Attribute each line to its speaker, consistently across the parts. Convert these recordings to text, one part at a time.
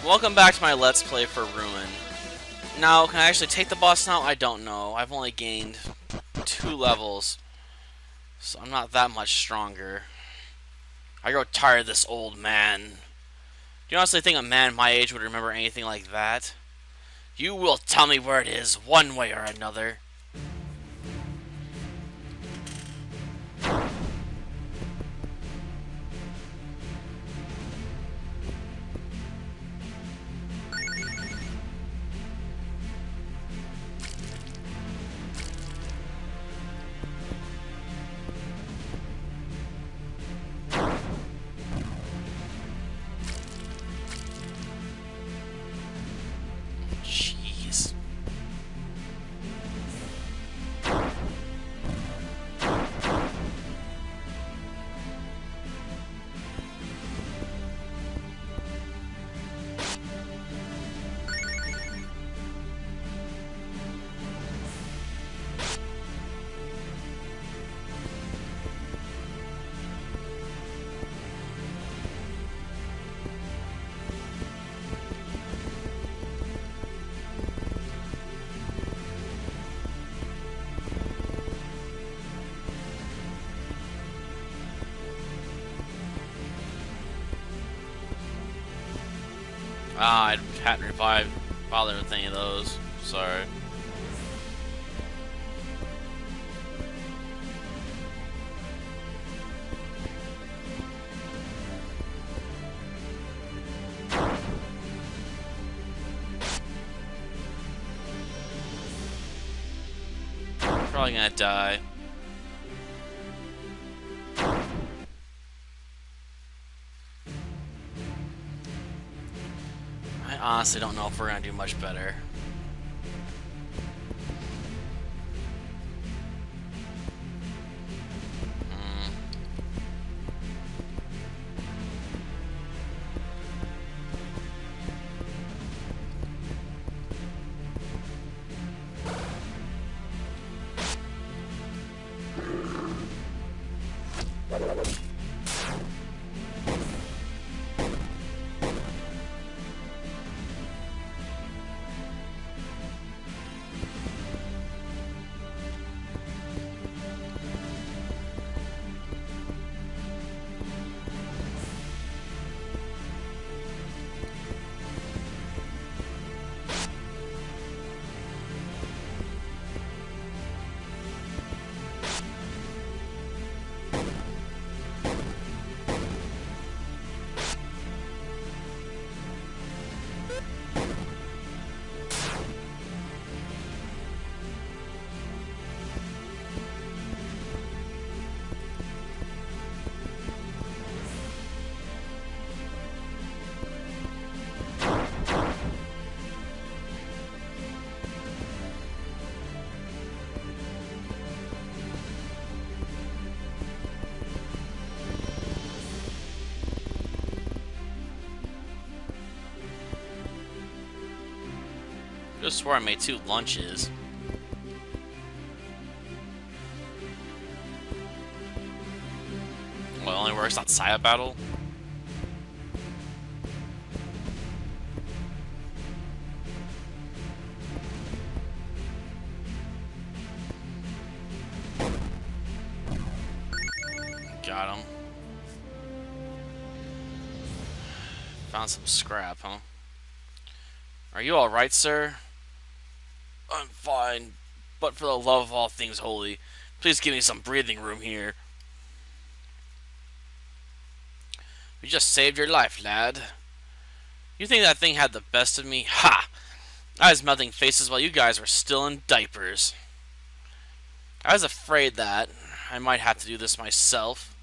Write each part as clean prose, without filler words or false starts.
Speaker 1: Welcome back to my Let's Play for Ruin. Now, can I actually take the boss now? I don't know. I've only gained 2 levels, so I'm not that much stronger. I grow tired of this old man. Do you honestly think a man my age would remember anything like that? You will tell me where it is, one way or another. Jeez. Ah, I hadn't bothered with any of those. Sorry. Probably gonna die. I honestly don't know if we're gonna do much better. I just swore I made 2 lunches. Well, it only works on Saya battle. Got him. Found some scrap, huh? Are you alright, sir? I'm fine, but for the love of all things holy, please give me some breathing room here. We just saved your life, lad. You think that thing had the best of me? Ha! I was melting faces while you guys were still in diapers. I was afraid that I might have to do this myself.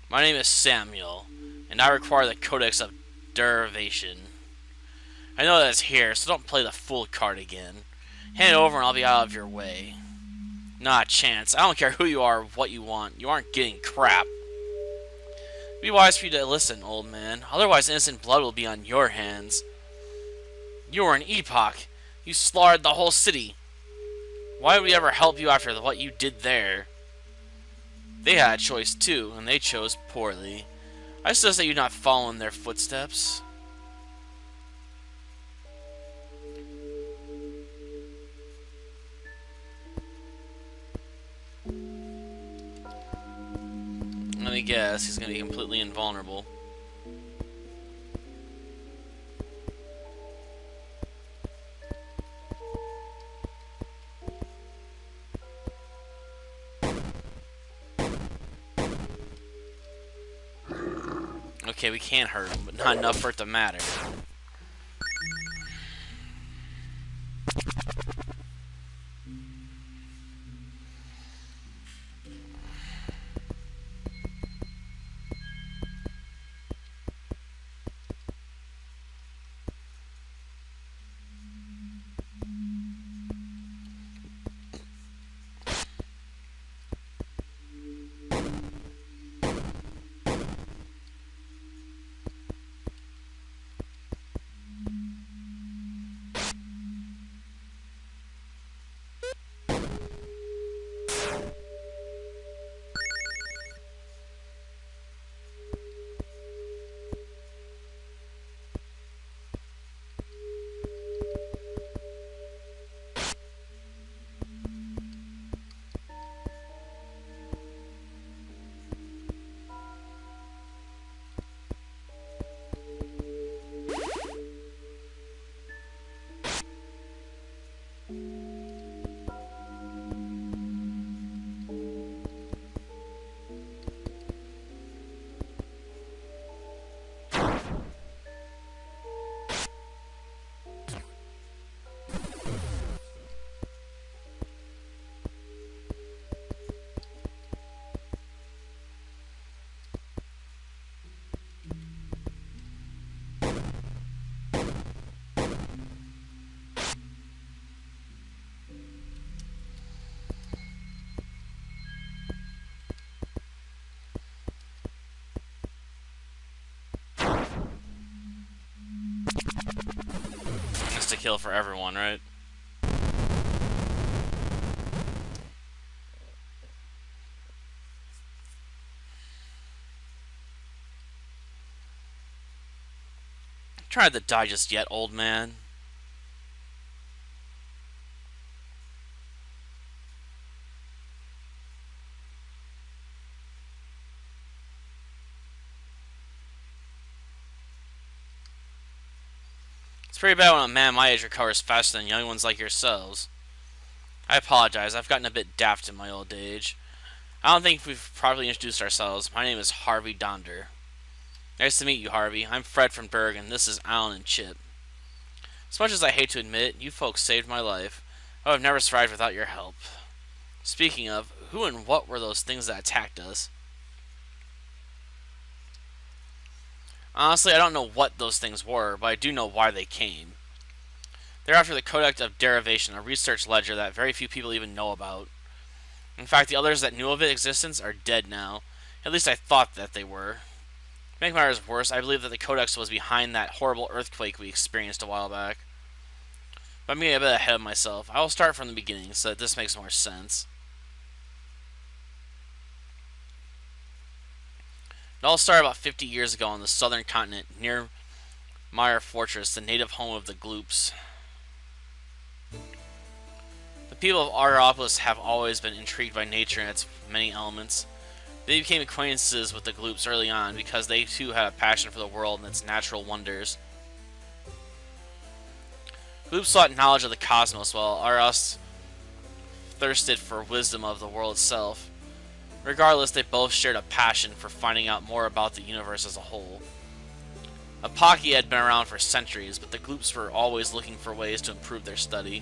Speaker 1: My name is Samuel, and I require the Codex of Derivation. I know that it's here, so don't play the fool card again. Hand it over and I'll be out of your way. Not a chance. I don't care who you are or what you want. You aren't getting crap. Be wise for you to listen, old man. Otherwise, innocent blood will be on your hands. You were an epoch. You slaughtered the whole city. Why would we ever help you after what you did there? They had a choice too, and they chose poorly. I suggest that you not follow in their footsteps. Let me guess, he's going to be completely invulnerable. Okay, we can hurt him, but not enough for it to matter. It's a kill for everyone, right? Tried to die just yet, old man. It's pretty bad when a man my age recovers faster than young ones like yourselves. I apologize, I've gotten a bit daft in my old age. I don't think we've properly introduced ourselves. My name is Harvey Donder. Nice to meet you, Harvey. I'm Fred from Burg, and this is Alan and Chip. As much as I hate to admit it, you folks saved my life. I would have never survived without your help. Speaking of, who and what were those things that attacked us? Honestly, I don't know what those things were, but I do know why they came. They're after the Codex of Derivation, a research ledger that very few people even know about. In fact, the others that knew of its existence are dead now. At least I thought that they were. To make matters worse, I believe that the Codex was behind that horrible earthquake we experienced a while back. But I'm getting a bit ahead of myself. I will start from the beginning so that this makes more sense. It all started about 50 years ago on the southern continent, near Meyer Fortress, the native home of the Gloops. The people of Argopolis have always been intrigued by nature and its many elements. They became acquaintances with the Gloops early on because they too had a passion for the world and its natural wonders. Gloops sought knowledge of the cosmos while Argos thirsted for wisdom of the world itself. Regardless, they both shared a passion for finding out more about the universe as a whole. Apaki had been around for centuries, but the Gloops were always looking for ways to improve their study.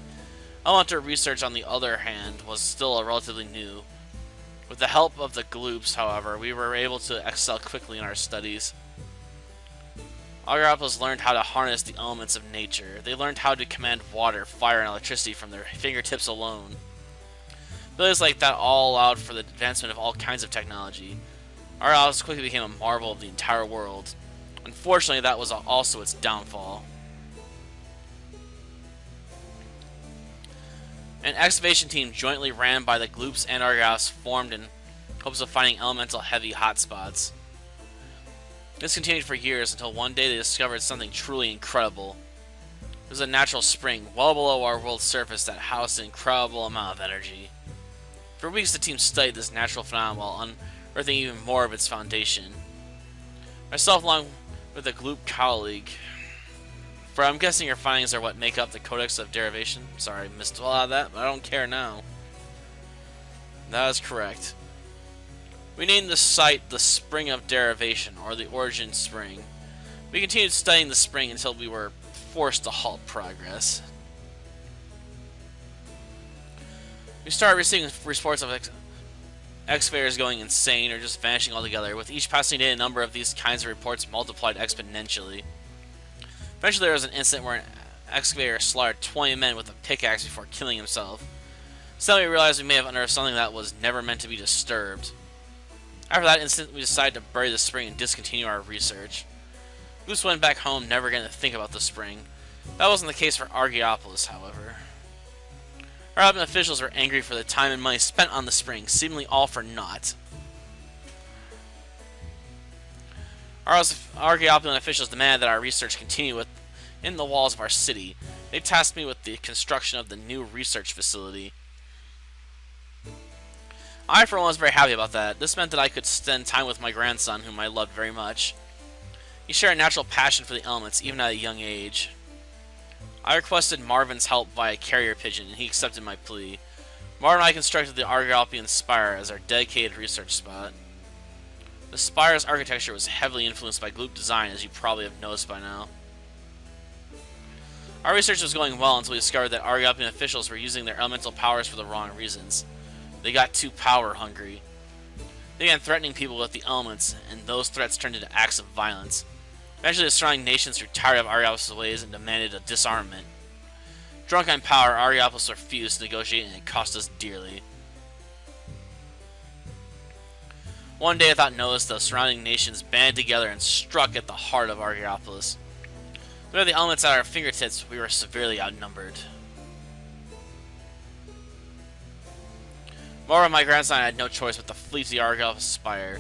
Speaker 1: Elemental research, on the other hand, was still relatively new. With the help of the Gloops, however, we were able to excel quickly in our studies. Argopolis learned how to harness the elements of nature. They learned how to command water, fire, and electricity from their fingertips alone. Abilities like that all allowed for the advancement of all kinds of technology. Argopolis quickly became a marvel of the entire world. Unfortunately, that was also its downfall. An excavation team jointly ran by the Gloops and Argos formed an hopes of finding elemental heavy hotspots. This continued for years until one day they discovered something truly incredible. It was a natural spring well below our world's surface that housed an incredible amount of energy. For weeks the team studied this natural phenomenon while unearthing even more of its foundation. Myself along with a group colleague. For I'm guessing your findings are what make up the Codex of Derivation. Sorry, I missed a lot of that, but I don't care now. That is correct. We named the site the Spring of Derivation, or the Origin Spring. We continued studying the spring until we were forced to halt progress. We started receiving reports of excavators going insane or just vanishing altogether. With each passing day, a number of these kinds of reports multiplied exponentially. Eventually, there was an incident where an excavator slaughtered 20 men with a pickaxe before killing himself. Suddenly, we realized we may have unearthed something that was never meant to be disturbed. After that incident, we decided to bury the spring and discontinue our research. Goose went back home, never again to think about the spring. That wasn't the case for Archaeopolis, however. Our urban officials were angry for the time and money spent on the spring, seemingly all for naught. Our Archaeopolis officials demanded that our research continue within the walls of our city. They tasked me with the construction of the new research facility. I, for one, was very happy about that. This meant that I could spend time with my grandson, whom I loved very much. He shared a natural passion for the elements, even at a young age. I requested Marvin's help via carrier pigeon, and he accepted my plea. Marvin and I constructed the Archaeopolis spire as our dedicated research spot. The spire's architecture was heavily influenced by Gloop design, as you probably have noticed by now. Our research was going well until we discovered that Archaeopolis officials were using their elemental powers for the wrong reasons. They got too power hungry. They began threatening people with the elements, and those threats turned into acts of violence. Eventually, the surrounding nations grew tired of Archaeopolis' ways and demanded a disarmament. Drunk on power, Archaeopolis refused to negotiate, and it cost us dearly. One day, without notice, the surrounding nations banded together and struck at the heart of Archaeopolis. With the elements at our fingertips, we were severely outnumbered. Moreover, my grandson had no choice but to flee to the Archaeopolis spire.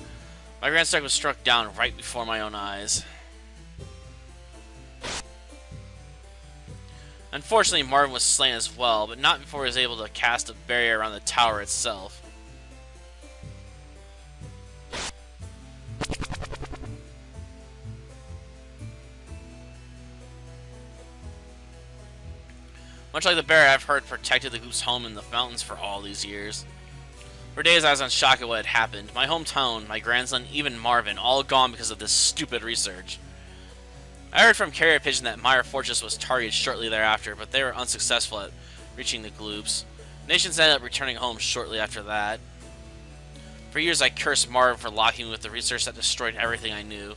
Speaker 1: My grandson was struck down right before my own eyes. Unfortunately, Marvin was slain as well, but not before he was able to cast a barrier around the tower itself. Much like the barrier I've heard protected the Goop's home in the mountains for all these years. For days I was in shock at what had happened. My hometown, my grandson, even Marvin, all gone because of this stupid research. I heard from carrier pigeon that Meyer Fortress was targeted shortly thereafter, but they were unsuccessful at reaching the Gloops. Nations ended up returning home shortly after that. For years I cursed Marvin for locking me with the research that destroyed everything I knew.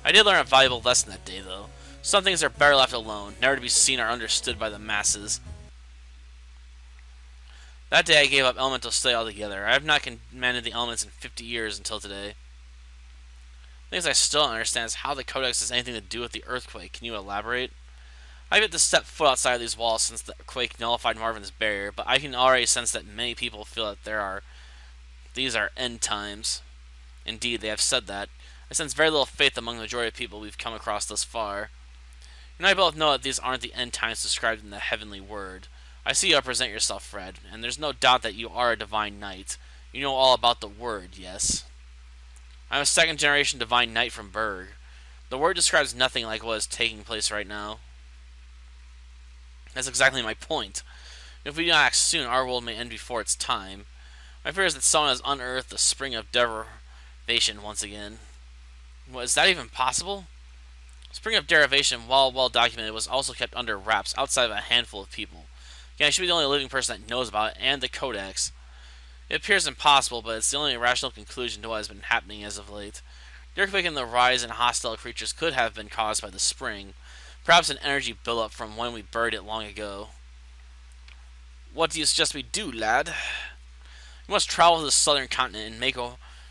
Speaker 1: I did learn a valuable lesson that day, though. Some things are better left alone, never to be seen or understood by the masses. That day I gave up elemental study altogether. I have not commanded the elements in 50 years until today. Things I still don't understand is how the Codex has anything to do with the earthquake. Can you elaborate? I've yet to step foot outside of these walls since the quake nullified Marvin's barrier, but I can already sense that many people feel that these are end times. Indeed, they have said that. I sense very little faith among the majority of people we've come across thus far. You and I both know that these aren't the end times described in the heavenly word. I see you represent yourself, Fred, and there's no doubt that you are a divine knight. You know all about the word, yes? I'm a second-generation divine knight from Burg. The word describes nothing like what is taking place right now. That's exactly my point. If we do not act soon, our world may end before its time. My fear is that someone has unearthed the spring of derivation once again. What, is that even possible? Spring of derivation, while well documented, was also kept under wraps outside of a handful of people. Again, I should be the only living person that knows about it, and the Codex. It appears impossible, but it's the only rational conclusion to what has been happening as of late. The earthquake and the rise in hostile creatures could have been caused by the spring. Perhaps an energy buildup from when we buried it long ago. What do you suggest we do, lad? We must travel to the southern continent and make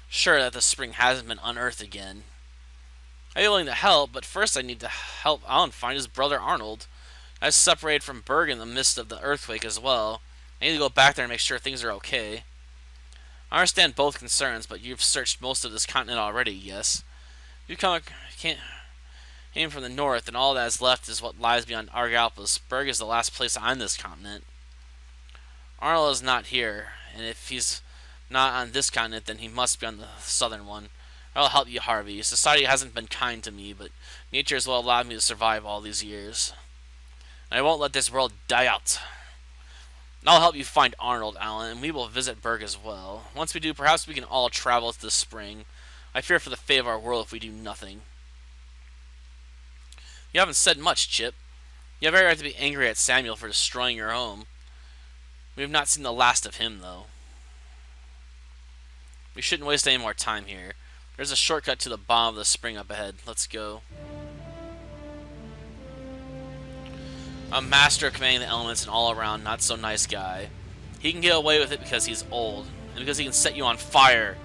Speaker 1: sure that the spring hasn't been unearthed again. I'd be willing to help, but first I need to help Alan find his brother Arnold. I was separated from Burg in the midst of the earthquake as well. I need to go back there and make sure things are okay. I understand both concerns, but you've searched most of this continent already, yes? You can't came from the north, and all that is left is what lies beyond Argalpus. Burg is the last place on this continent. Arnold is not here, and if he's not on this continent, then he must be on the southern one. I'll help you, Harvey. Society hasn't been kind to me, but nature has well allowed me to survive all these years. And I won't let this world die out. I'll help you find Arnold, Alan, and we will visit Burg as well. Once we do, perhaps we can all travel to the spring. I fear for the fate of our world if we do nothing. You haven't said much, Chip. You have every right to be angry at Samuel for destroying your home. We have not seen the last of him, though. We shouldn't waste any more time here. There's a shortcut to the bottom of the spring up ahead. Let's go. A master of commanding the elements and all-around not-so-nice guy. He can get away with it because he's old, and because he can set you on fire.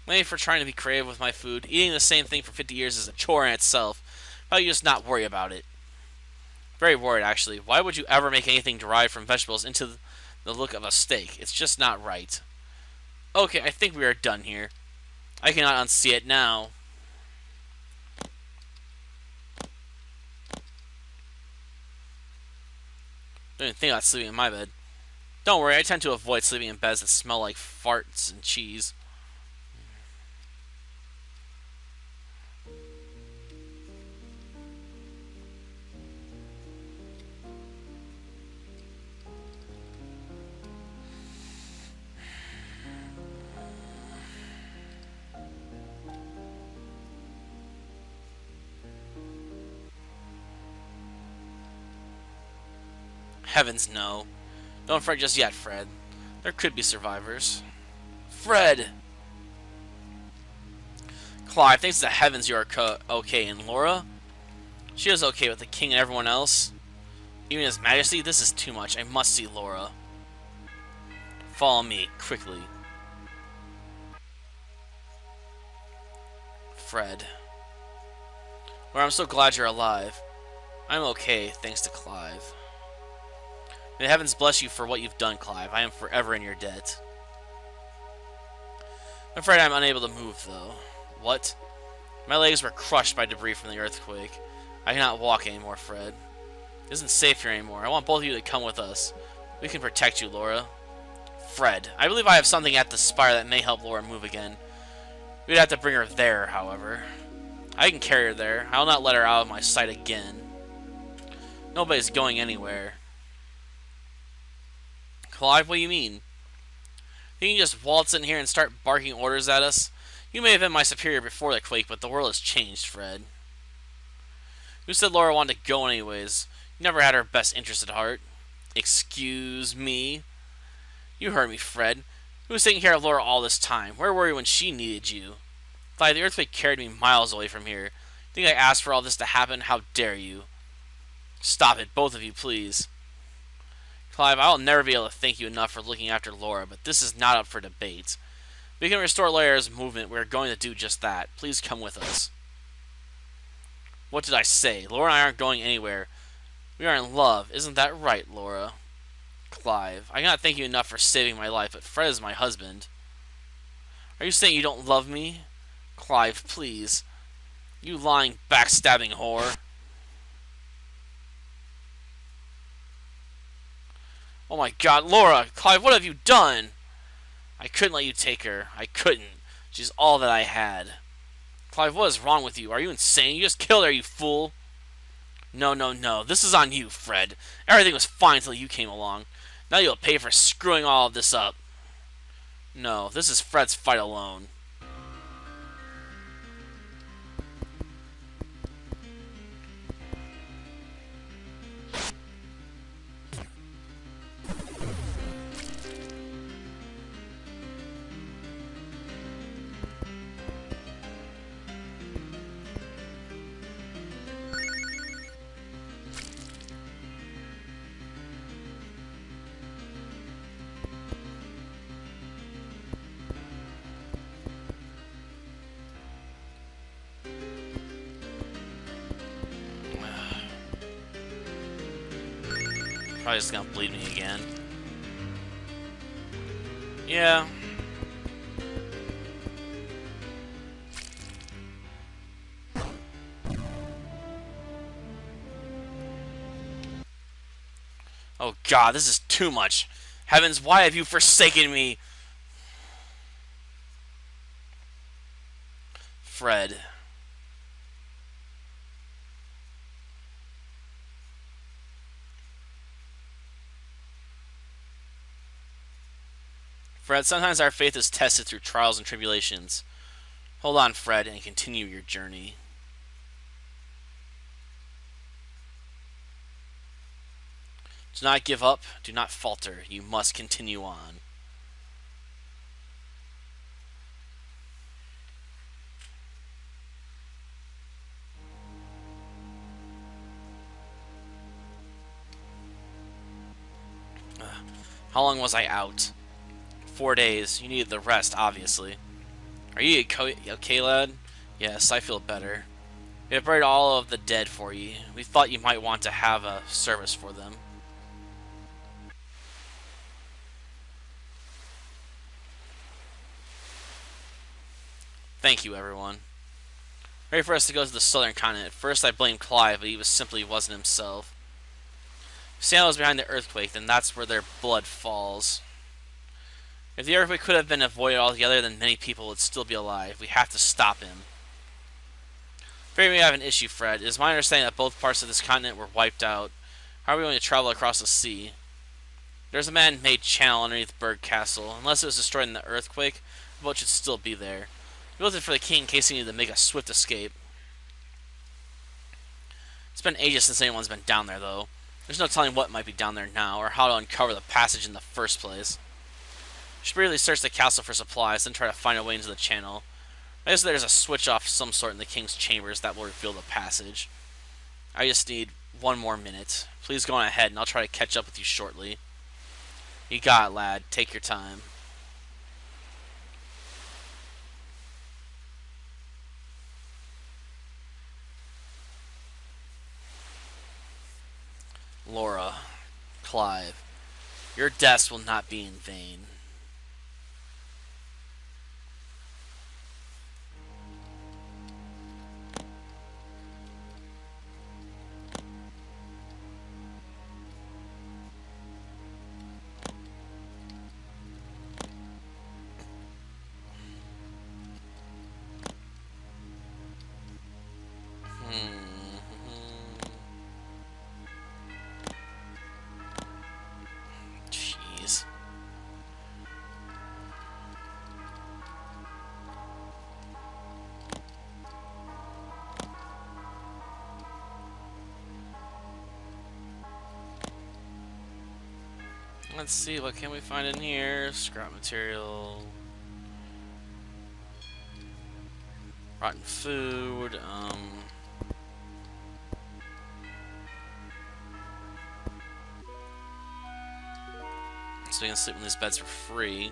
Speaker 1: Maybe for trying to be creative with my food. Eating the same thing for 50 years is a chore in itself. How about you just not worry about it? Very worried, actually. Why would you ever make anything derived from vegetables into the look of a steak? It's just not right. Okay, I think we are done here. I cannot unsee it now. Don't even think about sleeping in my bed. Don't worry, I tend to avoid sleeping in beds that smell like farts and cheese. Heavens, no. Don't fret just yet, Fred. There could be survivors. Fred! Clive, thanks to the heavens you are okay. And Laura? She is okay with the king and everyone else. Even His Majesty? This is too much. I must see Laura. Follow me, quickly. Fred. Well, I'm so glad you're alive. I'm okay, thanks to Clive. May the heavens bless you for what you've done, Clive. I am forever in your debt. I'm afraid I'm unable to move, though. What? My legs were crushed by debris from the earthquake. I cannot walk anymore, Fred. It isn't safe here anymore. I want both of you to come with us. We can protect you, Laura. Fred. I believe I have something at the spire that may help Laura move again. We'd have to bring her there, however. I can carry her there. I will not let her out of my sight again. Nobody's going anywhere. Clive, what do you mean? You can just waltz in here and start barking orders at us? You may have been my superior before the quake, but the world has changed, Fred. Who said Laura wanted to go anyways? You never had her best interest at heart. Excuse me? You heard me, Fred. Who was taking care of Laura all this time? Where were you when she needed you? Clive, the earthquake carried me miles away from here. Think I asked for all this to happen? How dare you? Stop it, both of you, please. Clive, I'll never be able to thank you enough for looking after Laura, but this is not up for debate. We can restore Laura's movement. We are going to do just that. Please come with us. What did I say? Laura and I aren't going anywhere. We are in love. Isn't that right, Laura? Clive, I cannot thank you enough for saving my life, but Fred is my husband. Are you saying you don't love me? Clive, please. You lying, backstabbing whore. Oh my god, Laura! Clive, what have you done? I couldn't let you take her. I couldn't. She's all that I had. Clive, what is wrong with you? Are you insane? You just killed her, you fool! No, no, no. This is on you, Fred. Everything was fine until you came along. Now you'll pay for screwing all of this up. No, this is Fred's fight alone. Probably just gonna bleed me again. Yeah. Oh god, this is too much. Heavens, why have you forsaken me? Fred. Fred, sometimes our faith is tested through trials and tribulations. Hold on, Fred, and continue your journey. Do not give up. Do not falter. You must continue on. How long was I out? 4 days. You needed the rest, obviously. Are you okay, lad? Yes, I feel better. We have buried all of the dead for you. We thought you might want to have a service for them. Thank you, everyone. Ready for us to go to the southern continent. At first I blamed Clive, but he simply wasn't himself. If Santa was behind the earthquake, then that's where their blood falls. If the earthquake could have been avoided altogether, then many people would still be alive. We have to stop him. Fear we have an issue, Fred. It is my understanding that both parts of this continent were wiped out. How are we going to travel across the sea? There's a man-made channel underneath Burg Castle. Unless it was destroyed in the earthquake, the boat should still be there. We built it for the king in case he needed to make a swift escape. It's been ages since anyone's been down there, though. There's no telling what might be down there now, or how to uncover the passage in the first place. We should really search the castle for supplies, then try to find a way into the channel. I guess there's a switch off of some sort in the king's chambers that will reveal the passage. I just need 1 more minute. Please go on ahead, and I'll try to catch up with you shortly. You got it, lad. Take your time. Laura, Clive, your deaths will not be in vain. Jeez. Let's see, what can we find in here? Scrap material. Rotten food, so we can sleep in these beds for free.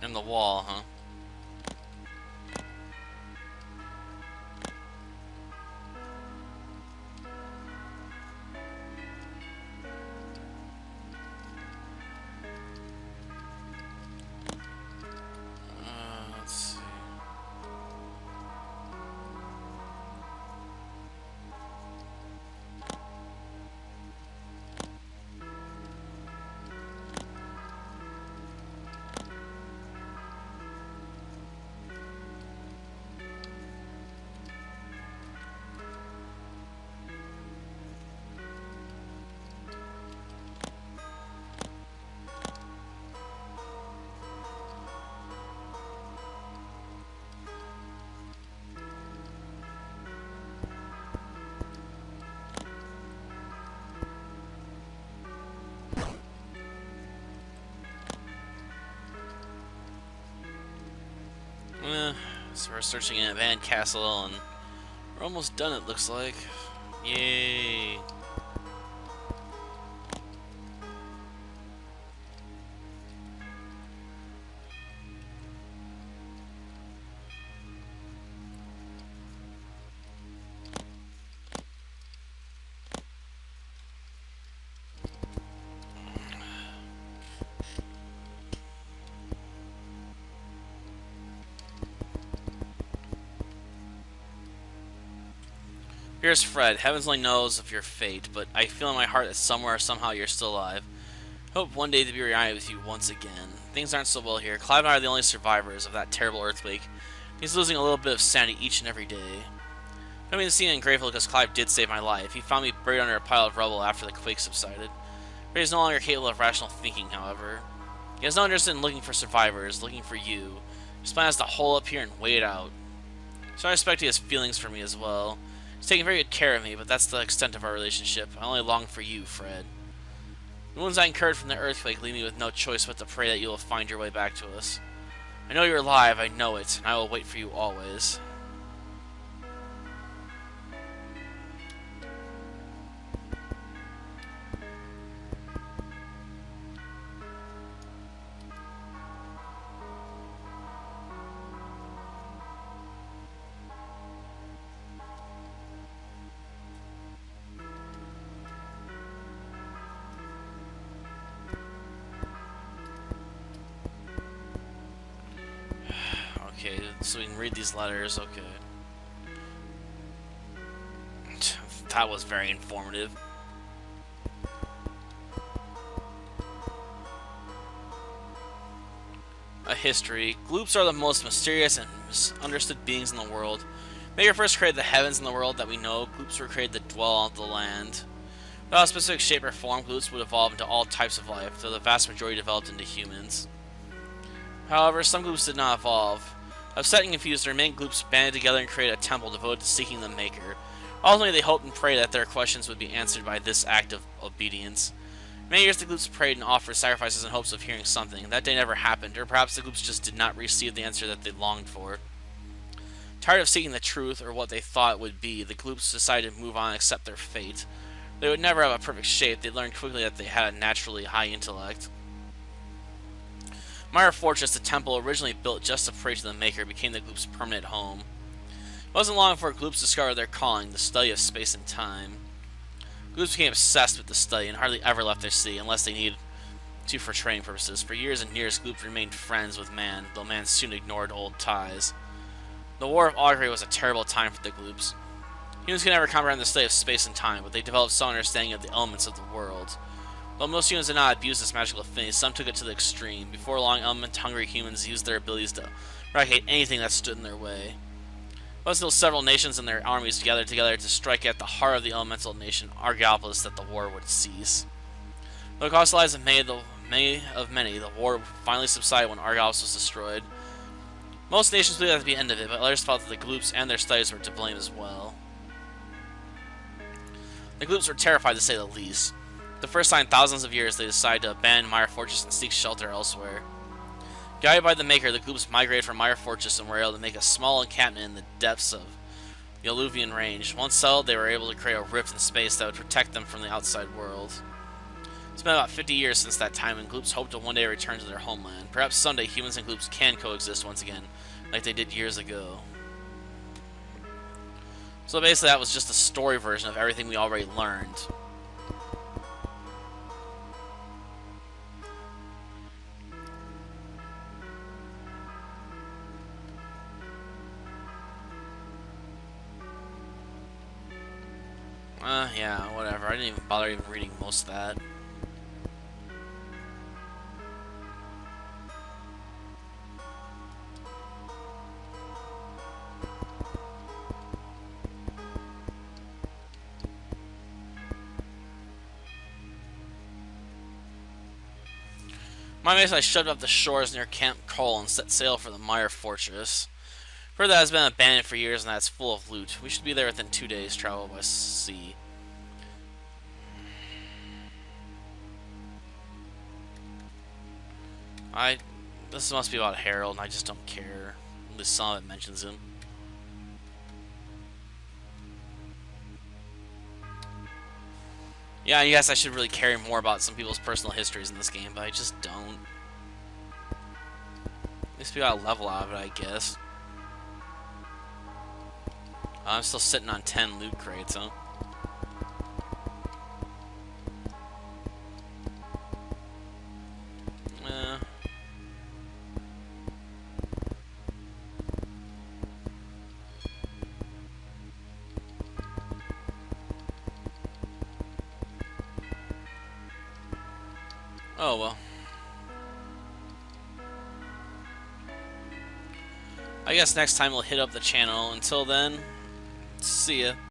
Speaker 1: In the wall, huh? Let's see. So we're searching an abandoned castle, and we're almost done, it looks like. Yay! Here's Fred. Heavens only knows of your fate, but I feel in my heart that somewhere, somehow, you're still alive. Hope one day to be reunited with you once again. Things aren't so well here. Clive and I are the only survivors of that terrible earthquake. He's losing a little bit of sanity each and every day. I mean, seeing and grateful because Clive did save my life. He found me buried under a pile of rubble after the quake subsided. But he's no longer capable of rational thinking, however. He has no interest in looking for survivors, looking for you. His plan is to hole up here and wait it out. So I respect he has feelings for me as well. He's taking very good care of me, but that's the extent of our relationship. I only long for you, Fred. The wounds I incurred from the earthquake leave me with no choice but to pray that you will find your way back to us. I know you're alive, I know it, and I will wait for you always. Okay, so we can read these letters, okay. That was very informative. A history. Gloops are the most mysterious and misunderstood beings in the world. Maker first created the heavens and the world that we know. Gloops were created to dwell on the land. Without a specific shape or form, gloops would evolve into all types of life, though the vast majority developed into humans. However, some gloops did not evolve. Upset and confused, the remaining gloops banded together and created a temple devoted to seeking the Maker. Ultimately, they hoped and prayed that their questions would be answered by this act of obedience. Many years the gloops prayed and offered sacrifices in hopes of hearing something. That day never happened, or perhaps the gloops just did not receive the answer that they longed for. Tired of seeking the truth, or what they thought it would be, the gloops decided to move on and accept their fate. They would never have a perfect shape. They learned quickly that they had a naturally high intellect. Mire Fortress, the temple originally built just to pray to the Maker, became the gloops' permanent home. It wasn't long before gloops discovered their calling, the study of space and time. Gloops became obsessed with the study and hardly ever left their city unless they needed to for training purposes. For years and years, gloops remained friends with man, though man soon ignored old ties. The War of Augury was a terrible time for the gloops. Humans could never comprehend the study of space and time, but they developed some understanding of the elements of the world. Though most humans did not abuse this magical affinity, some took it to the extreme. Before long, element-hungry humans used their abilities to eradicate anything that stood in their way. But still, several nations and their armies gathered together to strike at the heart of the elemental nation, Argopolis, that the war would cease. Though it cost the lives of many, the war finally subsided when Argopolis was destroyed. Most nations believed that to be the end of it, but others felt that the gloops and their studies were to blame as well. The gloops were terrified, to say the least. The first time in thousands of years, they decided to abandon Mire Fortress and seek shelter elsewhere. Guided by the Maker, the gloops migrated from Mire Fortress and were able to make a small encampment in the depths of the Alluvian Range. Once settled, they were able to create a rift in space that would protect them from the outside world. It's been about 50 years since that time, and gloops hope to one day return to their homeland. Perhaps someday humans and gloops can coexist once again, like they did years ago. So basically, that was just a story version of everything we already learned. Yeah, whatever. I didn't even bother even reading most of that. My mates and I shoved up the shores near Camp Cole and set sail for the Mire Fortress. Heard that has been abandoned for years and that it's full of loot. We should be there within 2 days' travel by sea. This must be about Harold, and I just don't care. At least some of it mentions him. Yeah, I guess I should really care more about some people's personal histories in this game, but I just don't. At least we got a level out of it, I guess. I'm still sitting on 10 loot crates, huh? Oh, well. I guess next time we'll hit up the channel. Until then, see ya.